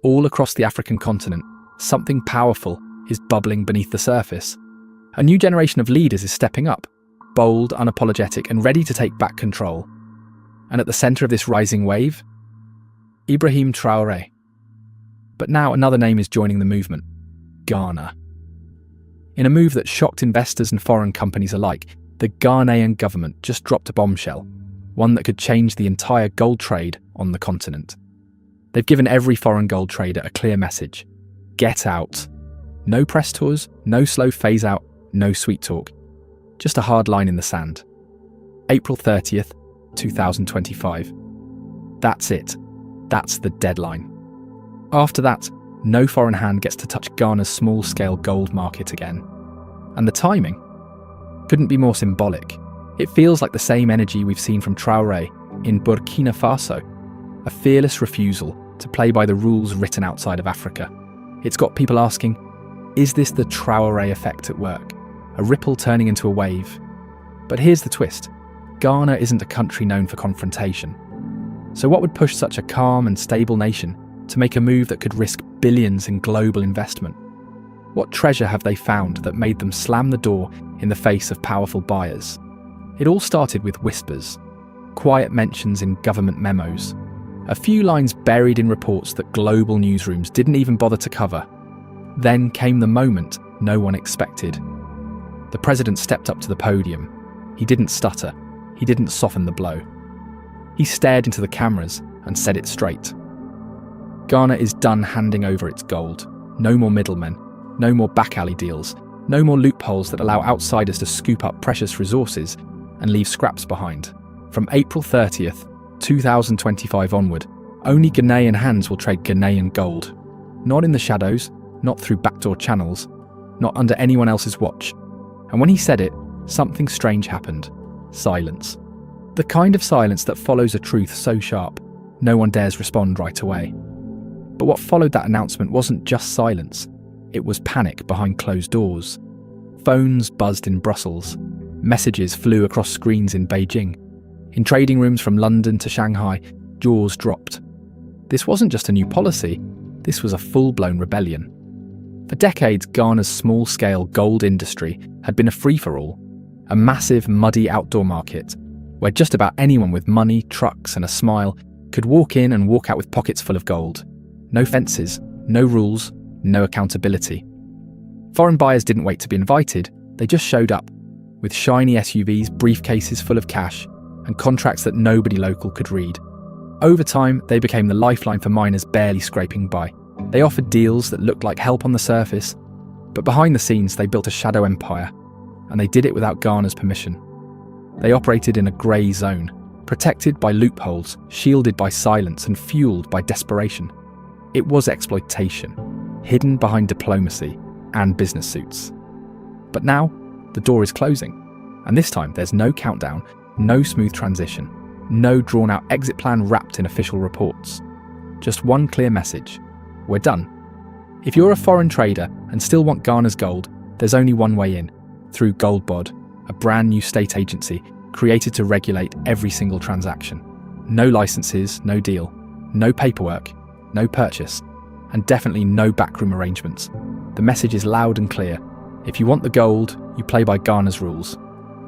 All across the African continent, something powerful is bubbling beneath the surface. A new generation of leaders is stepping up, bold, unapologetic, and ready to take back control. And at the centre of this rising wave, Ibrahim Traoré. But now another name is joining the movement: Ghana. In a move that shocked investors and foreign companies alike, the Ghanaian government just dropped a bombshell, one that could change the entire gold trade on the continent. They've given every foreign gold trader a clear message: get out. No press tours, no slow phase out, no sweet talk. Just a hard line in the sand. April 30th, 2025. That's it. That's the deadline. After that, no foreign hand gets to touch Ghana's small-scale gold market again. And the timing couldn't be more symbolic. It feels like the same energy we've seen from Traoré in Burkina Faso, a fearless refusal to play by the rules written outside of Africa. It's got people asking, is this the Traoré effect at work? A ripple turning into a wave? But here's the twist. Ghana isn't a country known for confrontation. So what would push such a calm and stable nation to make a move that could risk billions in global investment? What treasure have they found that made them slam the door in the face of powerful buyers? It all started with whispers, quiet mentions in government memos, a few lines buried in reports that global newsrooms didn't even bother to cover. Then came the moment no one expected. The president stepped up to the podium. He didn't stutter. He didn't soften the blow. He stared into the cameras and said it straight. Ghana is done handing over its gold. No more middlemen. No more back alley deals. No more loopholes that allow outsiders to scoop up precious resources and leave scraps behind. From April 30th, 2025 onward, only Ghanaian hands will trade Ghanaian gold. Not in the shadows, not through backdoor channels, not under anyone else's watch. And when he said it, something strange happened. Silence. The kind of silence that follows a truth so sharp, no one dares respond right away. But what followed that announcement wasn't just silence. It was panic behind closed doors. Phones buzzed in Brussels. Messages flew across screens in Beijing. In trading rooms from London to Shanghai, jaws dropped. This wasn't just a new policy, this was a full-blown rebellion. For decades, Ghana's small-scale gold industry had been a free-for-all, a massive, muddy outdoor market where just about anyone with money, trucks and a smile could walk in and walk out with pockets full of gold. No fences, no rules, no accountability. Foreign buyers didn't wait to be invited, they just showed up, with shiny SUVs, briefcases full of cash, and contracts that nobody local could read. Over time, they became the lifeline for miners barely scraping by. They offered deals that looked like help on the surface, but behind the scenes they built a shadow empire, and they did it without Ghana's permission. They operated in a grey zone, protected by loopholes, shielded by silence and fueled by desperation. It was exploitation, hidden behind diplomacy and business suits. But now, the door is closing, and this time there's no countdown, no smooth transition, no drawn-out exit plan wrapped in official reports. Just one clear message: we're done. If you're a foreign trader and still want Ghana's gold, there's only one way in: through Goldbod, a brand new state agency created to regulate every single transaction. No licenses, no deal, no paperwork, no purchase, and definitely no backroom arrangements. The message is loud and clear. If you want the gold, you play by Ghana's rules.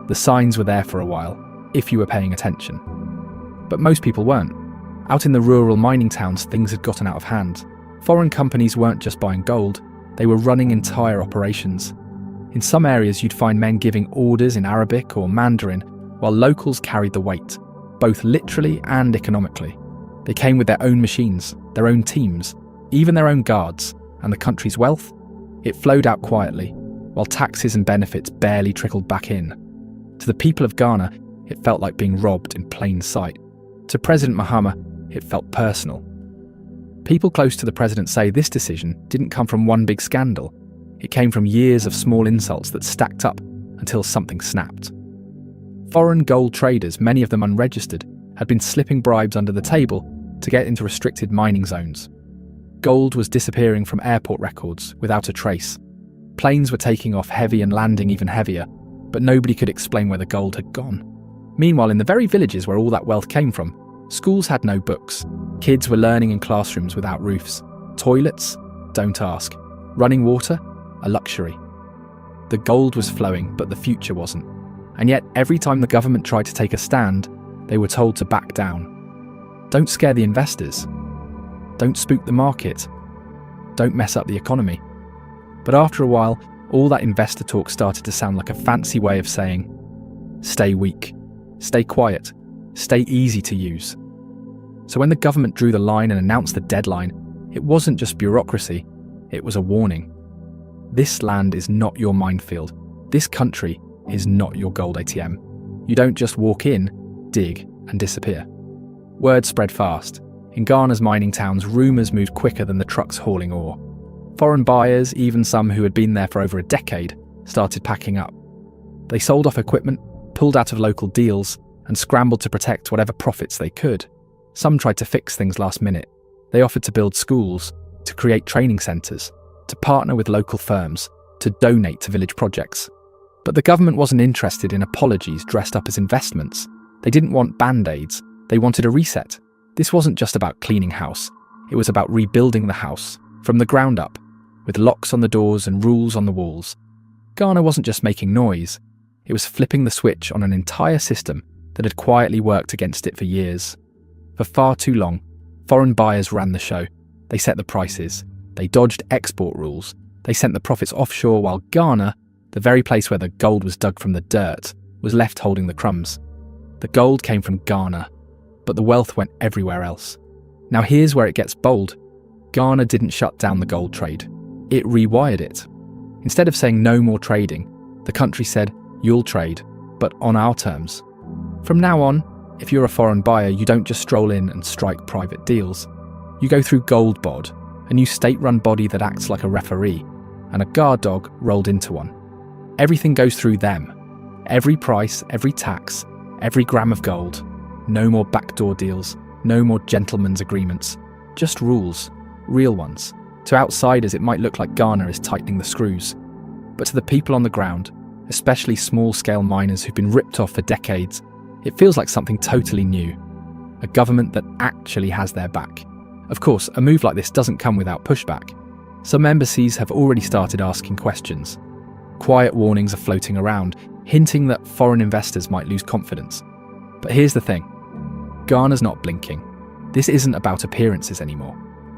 The signs were there for a while, if you were paying attention. But most people weren't. Out in the rural mining towns, things had gotten out of hand. Foreign companies weren't just buying gold, they were running entire operations. In some areas you'd find men giving orders in Arabic or Mandarin, while locals carried the weight, both literally and economically. They came with their own machines, their own teams, even their own guards, and the country's wealth? It flowed out quietly, while taxes and benefits barely trickled back in. To the people of Ghana, it felt like being robbed in plain sight. To President Mahama, it felt personal. People close to the president say this decision didn't come from one big scandal. It came from years of small insults that stacked up until something snapped. Foreign gold traders, many of them unregistered, had been slipping bribes under the table to get into restricted mining zones. Gold was disappearing from airport records without a trace. Planes were taking off heavy and landing even heavier, but nobody could explain where the gold had gone. Meanwhile, in the very villages where all that wealth came from, schools had no books. Kids were learning in classrooms without roofs. Toilets? Don't ask. Running water? A luxury. The gold was flowing, but the future wasn't. And yet, every time the government tried to take a stand, they were told to back down. Don't scare the investors. Don't spook the market. Don't mess up the economy. But after a while, all that investor talk started to sound like a fancy way of saying, stay weak, stay quiet, stay easy to use. So when the government drew the line and announced the deadline, it wasn't just bureaucracy, it was a warning. This land is not your minefield. This country is not your gold ATM. You don't just walk in, dig, and disappear. Word spread fast. In Ghana's mining towns, rumours moved quicker than the trucks hauling ore. Foreign buyers, even some who had been there for over a decade, started packing up. They sold off equipment, pulled out of local deals, and scrambled to protect whatever profits they could. Some tried to fix things last minute. They offered to build schools, to create training centres, to partner with local firms, to donate to village projects. But the government wasn't interested in apologies dressed up as investments. They didn't want band-aids. They wanted a reset. This wasn't just about cleaning house. It was about rebuilding the house, from the ground up, with locks on the doors and rules on the walls. Ghana wasn't just making noise. It was flipping the switch on an entire system that had quietly worked against it for years. For far too long, foreign buyers ran the show. They set the prices. They dodged export rules. They sent the profits offshore while Ghana, the very place where the gold was dug from the dirt, was left holding the crumbs. The gold came from Ghana, but the wealth went everywhere else. Now here's where it gets bold. Ghana didn't shut down the gold trade. It rewired it. Instead of saying no more trading, the country said, you'll trade, but on our terms. From now on, if you're a foreign buyer, you don't just stroll in and strike private deals. You go through Gold Bod, a new state-run body that acts like a referee, and a guard dog rolled into one. Everything goes through them. Every price, every tax, every gram of gold. No more backdoor deals, no more gentlemen's agreements. Just rules, real ones. To outsiders, it might look like Ghana is tightening the screws. But to the people on the ground, especially small-scale miners who've been ripped off for decades, it feels like something totally new. A government that actually has their back. Of course, a move like this doesn't come without pushback. Some embassies have already started asking questions. Quiet warnings are floating around, hinting that foreign investors might lose confidence. But here's the thing. Ghana's not blinking. This isn't about appearances anymore.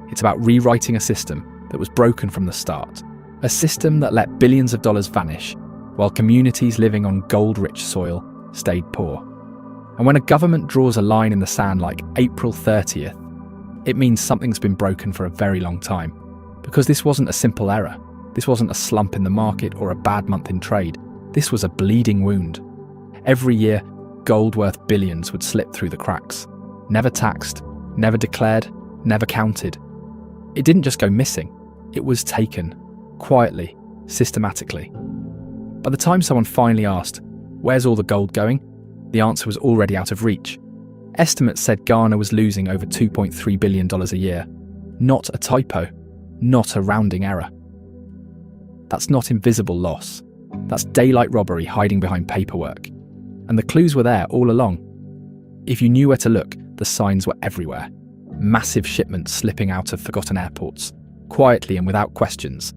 It's about rewriting a system that was broken from the start. A system that let billions of dollars vanish, while communities living on gold-rich soil stayed poor. And when a government draws a line in the sand like April 30th, it means something's been broken for a very long time. Because this wasn't a simple error. This wasn't a slump in the market or a bad month in trade. This was a bleeding wound. Every year, gold worth billions would slip through the cracks. Never taxed, never declared, never counted. It didn't just go missing. It was taken. Quietly, systematically. By the time someone finally asked, "Where's all the gold going?" the answer was already out of reach. Estimates said Ghana was losing over $2.3 billion a year. Not a typo. Not a rounding error. That's not invisible loss. That's daylight robbery hiding behind paperwork. And the clues were there all along. If you knew where to look, the signs were everywhere. Massive shipments slipping out of forgotten airports, quietly and without questions.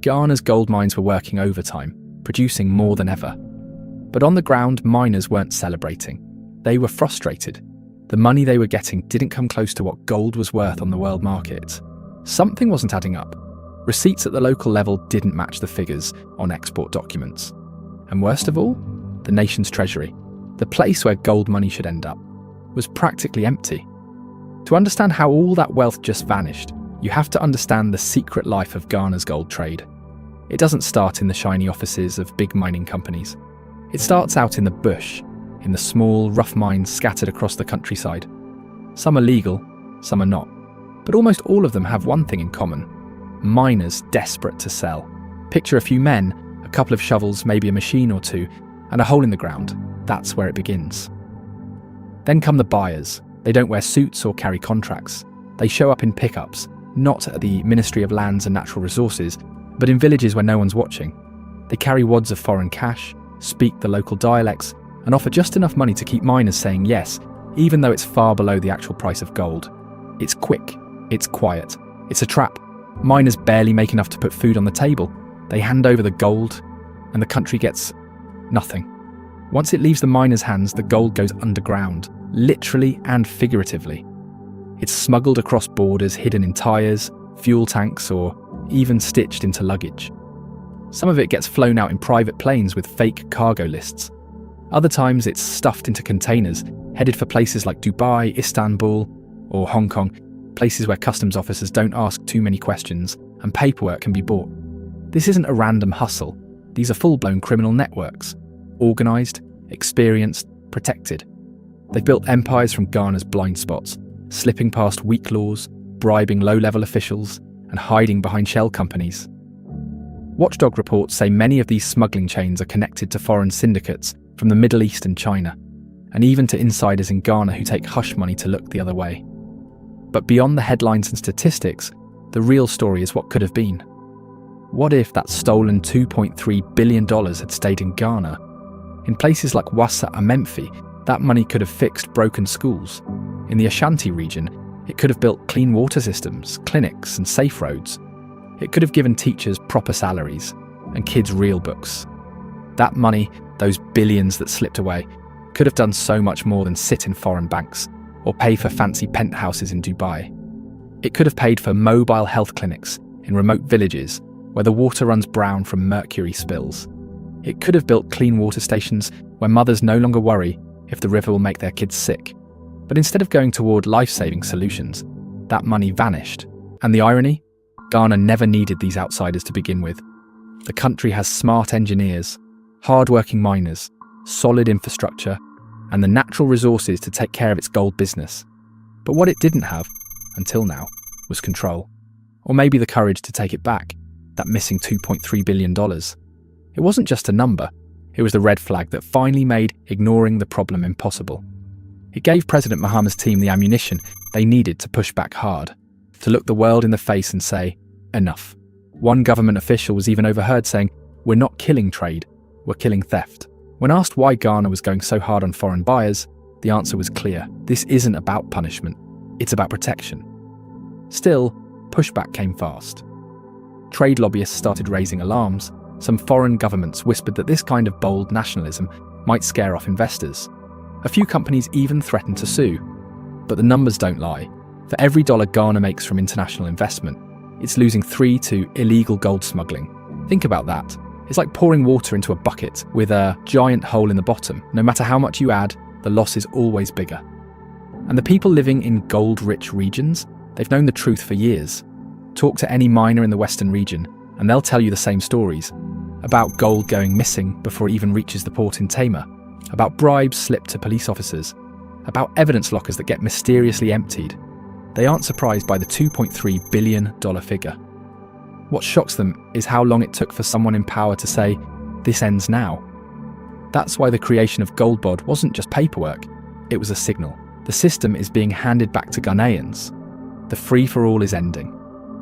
Ghana's gold mines were working overtime, producing more than ever. But on the ground, miners weren't celebrating. They were frustrated. The money they were getting didn't come close to what gold was worth on the world market. Something wasn't adding up. Receipts at the local level didn't match the figures on export documents. And worst of all, the nation's treasury, the place where gold money should end up, was practically empty. To understand how all that wealth just vanished, you have to understand the secret life of Ghana's gold trade. It doesn't start in the shiny offices of big mining companies. It starts out in the bush, in the small, rough mines scattered across the countryside. Some are legal, some are not. But almost all of them have one thing in common. Miners desperate to sell. Picture a few men, a couple of shovels, maybe a machine or two, and a hole in the ground. That's where it begins. Then come the buyers. They don't wear suits or carry contracts. They show up in pickups, not at the Ministry of Lands and Natural Resources, but in villages where no one's watching. They carry wads of foreign cash, speak the local dialects, and offer just enough money to keep miners saying yes, even though it's far below the actual price of gold. It's quick, it's quiet, It's a trap. Miners barely make enough to put food on the table. They hand over the gold, and the country gets nothing. Once it leaves the miners' hands, the gold goes underground, literally and figuratively. It's smuggled across borders, hidden in tyres, fuel tanks, or even stitched into luggage. Some of it gets flown out in private planes with fake cargo lists. Other times it's stuffed into containers, headed for places like Dubai, Istanbul, or Hong Kong, places where customs officers don't ask too many questions and paperwork can be bought. This isn't a random hustle. These are full-blown criminal networks. Organised, experienced, protected. They've built empires from Ghana's blind spots, slipping past weak laws, bribing low-level officials, and hiding behind shell companies. Watchdog reports say many of these smuggling chains are connected to foreign syndicates from the Middle East and China, and even to insiders in Ghana who take hush money to look the other way. But beyond the headlines and statistics, the real story is what could have been. What if that stolen $2.3 billion had stayed in Ghana? In places like Wassa and Memphis, that money could have fixed broken schools. In the Ashanti region, it could have built clean water systems, clinics, and safe roads. It could have given teachers proper salaries and kids real books. That money, those billions that slipped away, could have done so much more than sit in foreign banks or pay for fancy penthouses in Dubai. It could have paid for mobile health clinics in remote villages where the water runs brown from mercury spills. It could have built clean water stations where mothers no longer worry if the river will make their kids sick. But instead of going toward life-saving solutions, that money vanished. And the irony? Ghana never needed these outsiders to begin with. The country has smart engineers, hard-working miners, solid infrastructure, and the natural resources to take care of its gold business. But what it didn't have, until now, was control. Or maybe the courage to take it back, that missing $2.3 billion. It wasn't just a number, it was the red flag that finally made ignoring the problem impossible. It gave President Mahama's team the ammunition they needed to push back hard, to look the world in the face and say, enough. One government official was even overheard saying, "We're not killing trade, we're killing theft." When asked why Ghana was going so hard on foreign buyers, the answer was clear. This isn't about punishment, it's about protection. Still, pushback came fast. Trade lobbyists started raising alarms. Some foreign governments whispered that this kind of bold nationalism might scare off investors. A few companies even threatened to sue. But the numbers don't lie. For every dollar Ghana makes from international investment, it's losing 3 to illegal gold smuggling. Think about that. It's like pouring water into a bucket with a giant hole in the bottom. No matter how much you add, the loss is always bigger. And the people living in gold-rich regions, they've known the truth for years. Talk to any miner in the Western region, and they'll tell you the same stories. About gold going missing before it even reaches the port in Tema. About bribes slipped to police officers. About evidence lockers that get mysteriously emptied. They aren't surprised by the $2.3 billion figure. What shocks them is how long it took for someone in power to say, "This ends now." That's why the creation of Goldbod wasn't just paperwork, it was a signal. The system is being handed back to Ghanaians. The free-for-all is ending.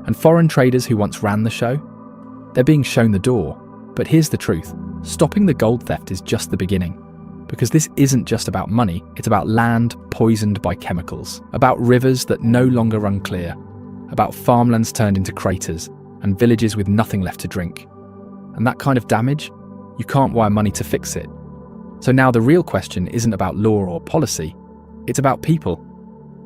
And foreign traders who once ran the show, they're being shown the door. But here's the truth, stopping the gold theft is just the beginning. Because this isn't just about money, it's about land poisoned by chemicals, about rivers that no longer run clear, about farmlands turned into craters, and villages with nothing left to drink. And that kind of damage, you can't wire money to fix it. So now the real question isn't about law or policy, it's about people.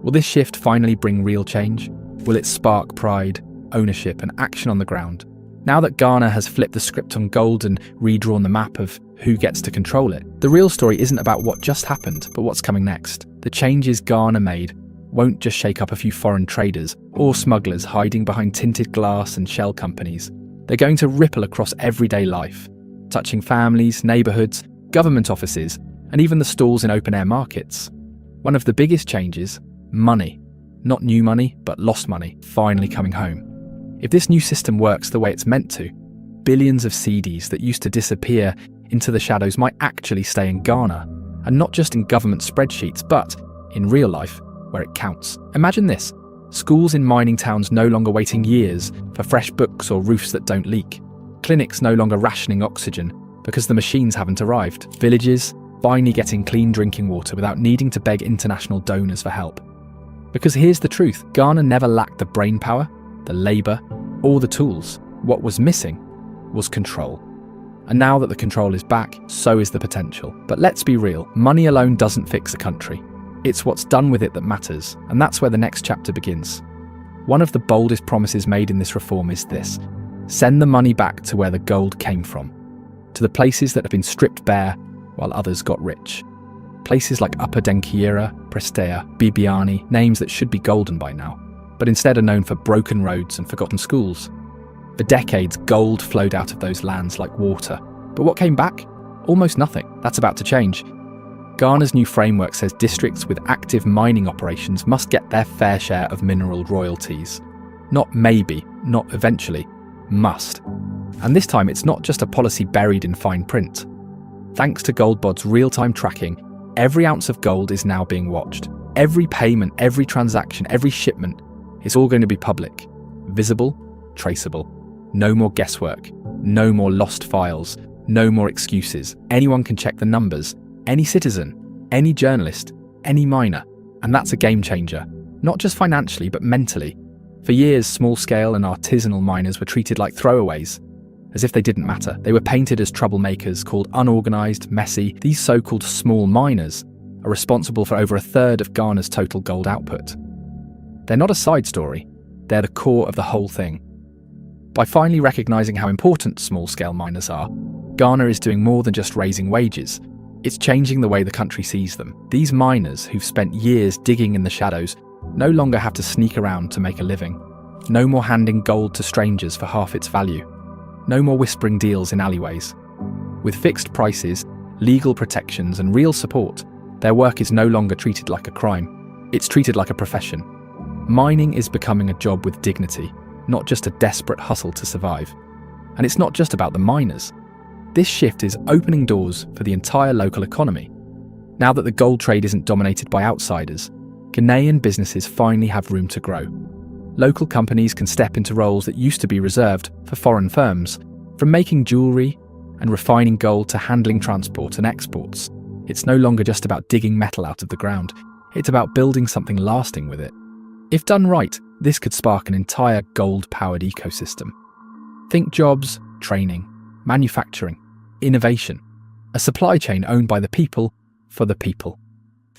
Will this shift finally bring real change? Will it spark pride, ownership, and action on the ground? Now that Ghana has flipped the script on gold and redrawn the map of who gets to control it, the real story isn't about what just happened, but what's coming next. The changes Ghana made won't just shake up a few foreign traders or smugglers hiding behind tinted glass and shell companies. They're going to ripple across everyday life, touching families, neighbourhoods, government offices, and even the stalls in open-air markets. One of the biggest changes, money. Not new money, but lost money, finally coming home. If this new system works the way it's meant to, billions of cedis that used to disappear into the shadows might actually stay in Ghana, and not just in government spreadsheets, but in real life, where it counts. Imagine this, schools in mining towns no longer waiting years for fresh books or roofs that don't leak, clinics no longer rationing oxygen because the machines haven't arrived, villages finally getting clean drinking water without needing to beg international donors for help. Because here's the truth, Ghana never lacked the brainpower, the labour, or the tools. What was missing was control. And now that the control is back, so is the potential. But let's be real, money alone doesn't fix a country. It's what's done with it that matters, and that's where the next chapter begins. One of the boldest promises made in this reform is this: send the money back to where the gold came from, to the places that have been stripped bare while others got rich. Places like Upper Denkyira, Prestea, Bibiani, names that should be golden by now, but instead are known for broken roads and forgotten schools. For decades, gold flowed out of those lands like water. But what came back? Almost nothing. That's about to change. Ghana's new framework says districts with active mining operations must get their fair share of mineral royalties. Not maybe, not eventually, must. And this time it's not just a policy buried in fine print. Thanks to Goldbod's real-time tracking, every ounce of gold is now being watched. Every payment, every transaction, every shipment is all going to be public, visible, traceable. No more guesswork, no more lost files, no more excuses. Anyone can check the numbers, any citizen, any journalist, any miner. And that's a game changer, not just financially, but mentally. For years, small-scale and artisanal miners were treated like throwaways, as if they didn't matter. They were painted as troublemakers, called unorganised, messy. These so-called small miners are responsible for over a third of Ghana's total gold output. They're not a side story, they're the core of the whole thing. By finally recognising how important small-scale miners are, Ghana is doing more than just raising wages. It's changing the way the country sees them. These miners, who've spent years digging in the shadows, no longer have to sneak around to make a living. No more handing gold to strangers for half its value. No more whispering deals in alleyways. With fixed prices, legal protections and real support, their work is no longer treated like a crime. It's treated like a profession. Mining is becoming a job with dignity, not just a desperate hustle to survive. And it's not just about the miners. This shift is opening doors for the entire local economy. Now that the gold trade isn't dominated by outsiders, Ghanaian businesses finally have room to grow. Local companies can step into roles that used to be reserved for foreign firms, from making jewellery and refining gold to handling transport and exports. It's no longer just about digging metal out of the ground, it's about building something lasting with it. If done right, this could spark an entire gold-powered ecosystem. Think jobs, training, manufacturing, innovation, a supply chain owned by the people for the people.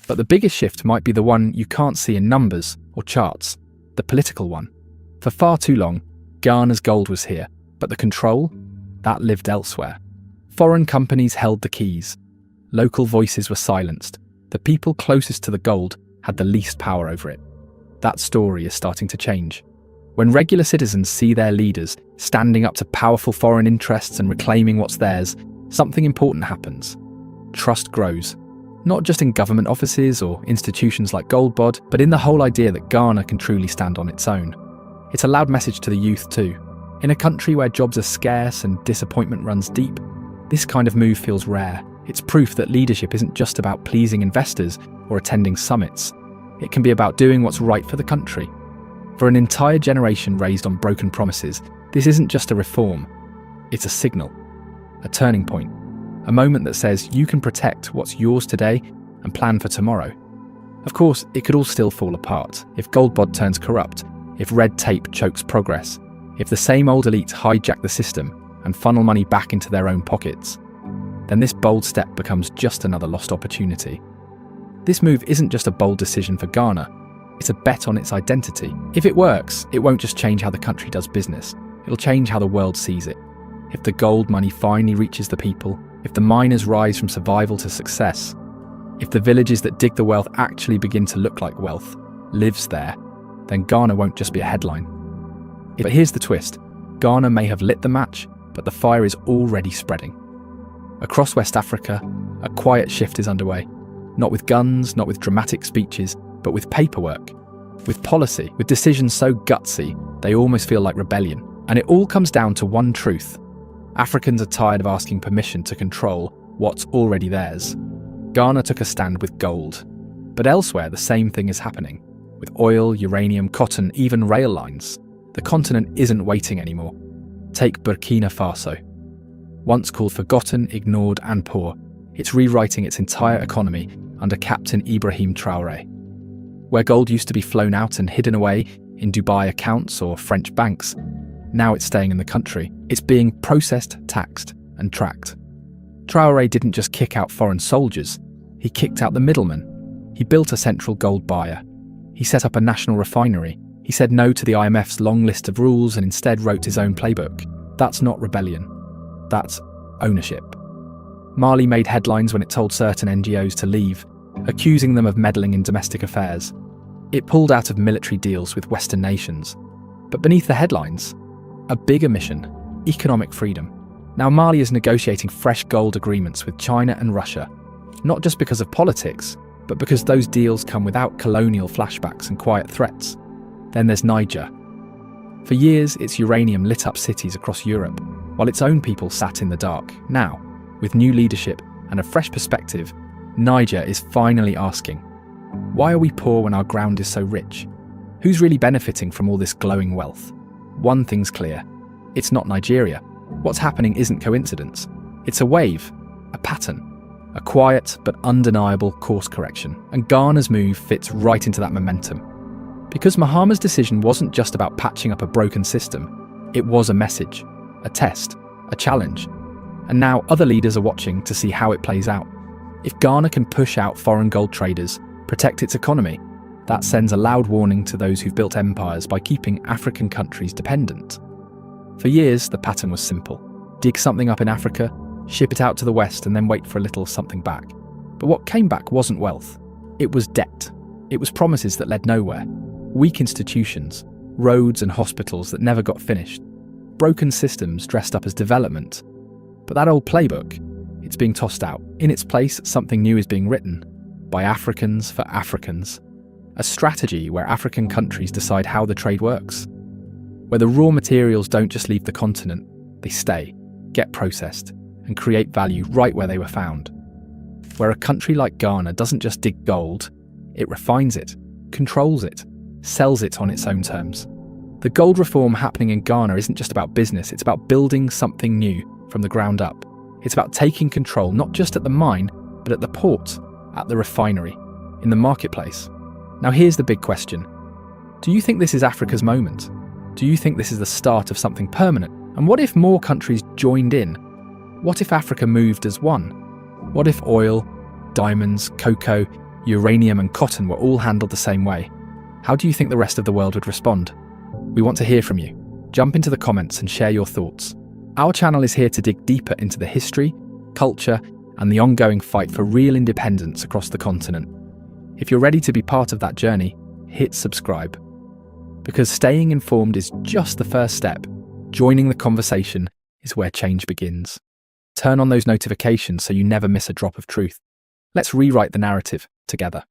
But the biggest shift might be the one you can't see in numbers or charts, the political one. For far too long, Ghana's gold was here, but the control, that lived elsewhere. Foreign companies held the keys. Local voices were silenced. The people closest to the gold had the least power over it. That story is starting to change. When regular citizens see their leaders standing up to powerful foreign interests and reclaiming what's theirs, something important happens. Trust grows. Not just in government offices or institutions like Goldbod, but in the whole idea that Ghana can truly stand on its own. It's a loud message to the youth too. In a country where jobs are scarce and disappointment runs deep, this kind of move feels rare. It's proof that leadership isn't just about pleasing investors or attending summits. It can be about doing what's right for the country. For an entire generation raised on broken promises, this isn't just a reform. It's a signal, a turning point, a moment that says you can protect what's yours today and plan for tomorrow. Of course, it could all still fall apart if Goldbod turns corrupt, if red tape chokes progress, if the same old elites hijack the system and funnel money back into their own pockets. Then this bold step becomes just another lost opportunity. This move isn't just a bold decision for Ghana, it's a bet on its identity. If it works, it won't just change how the country does business, it'll change how the world sees it. If the gold money finally reaches the people, if the miners rise from survival to success, if the villages that dig the wealth actually begin to look like wealth, lives there, then Ghana won't just be a headline. But here's the twist. Ghana may have lit the match, but the fire is already spreading. Across West Africa, a quiet shift is underway. Not with guns, not with dramatic speeches, but with paperwork, with policy, with decisions so gutsy, they almost feel like rebellion. And it all comes down to one truth. Africans are tired of asking permission to control what's already theirs. Ghana took a stand with gold. But elsewhere, the same thing is happening. With oil, uranium, cotton, even rail lines. The continent isn't waiting anymore. Take Burkina Faso. Once called forgotten, ignored and poor, it's rewriting its entire economy under Captain Ibrahim Traoré. Where gold used to be flown out and hidden away, in Dubai accounts or French banks. Now it's staying in the country. It's being processed, taxed, and tracked. Traoré didn't just kick out foreign soldiers, he kicked out the middlemen. He built a central gold buyer. He set up a national refinery. He said no to the IMF's long list of rules and instead wrote his own playbook. That's not rebellion. That's ownership. Mali made headlines when it told certain NGOs to leave, accusing them of meddling in domestic affairs. It pulled out of military deals with Western nations. But beneath the headlines, a bigger mission: economic freedom. Now Mali is negotiating fresh gold agreements with China and Russia, not just because of politics, but because those deals come without colonial flashbacks and quiet threats. Then there's Niger. For years, its uranium lit up cities across Europe, while its own people sat in the dark. Now, with new leadership and a fresh perspective, Niger is finally asking, why are we poor when our ground is so rich? Who's really benefiting from all this glowing wealth? One thing's clear: it's not Nigeria. What's happening isn't coincidence. It's a wave, a pattern, a quiet but undeniable course correction, and Ghana's move fits right into that momentum. Because Mahama's decision wasn't just about patching up a broken system, it was a message, a test, a challenge. And now other leaders are watching to see how it plays out. If Ghana can push out foreign gold traders, protect its economy, that sends a loud warning to those who've built empires by keeping African countries dependent. For years, the pattern was simple: dig something up in Africa, ship it out to the West, and then wait for a little something back. But what came back wasn't wealth. It was debt. It was promises that led nowhere. Weak institutions, roads and hospitals that never got finished. Broken systems dressed up as development. But that old playbook, it's being tossed out. In its place, something new is being written. By Africans for Africans. A strategy where African countries decide how the trade works. Where the raw materials don't just leave the continent, they stay, get processed, and create value right where they were found. Where a country like Ghana doesn't just dig gold, it refines it, controls it, sells it on its own terms. The gold reform happening in Ghana isn't just about business, it's about building something new from the ground up. It's about taking control not just at the mine, but at the port, at the refinery, in the marketplace. Now here's the big question. Do you think this is Africa's moment? Do you think this is the start of something permanent? And what if more countries joined in? What if Africa moved as one? What if oil, diamonds, cocoa, uranium and cotton were all handled the same way? How do you think the rest of the world would respond? We want to hear from you. Jump into the comments and share your thoughts. Our channel is here to dig deeper into the history, culture, and the ongoing fight for real independence across the continent. If you're ready to be part of that journey, hit subscribe. Because staying informed is just the first step. Joining the conversation is where change begins. Turn on those notifications so you never miss a drop of truth. Let's rewrite the narrative together.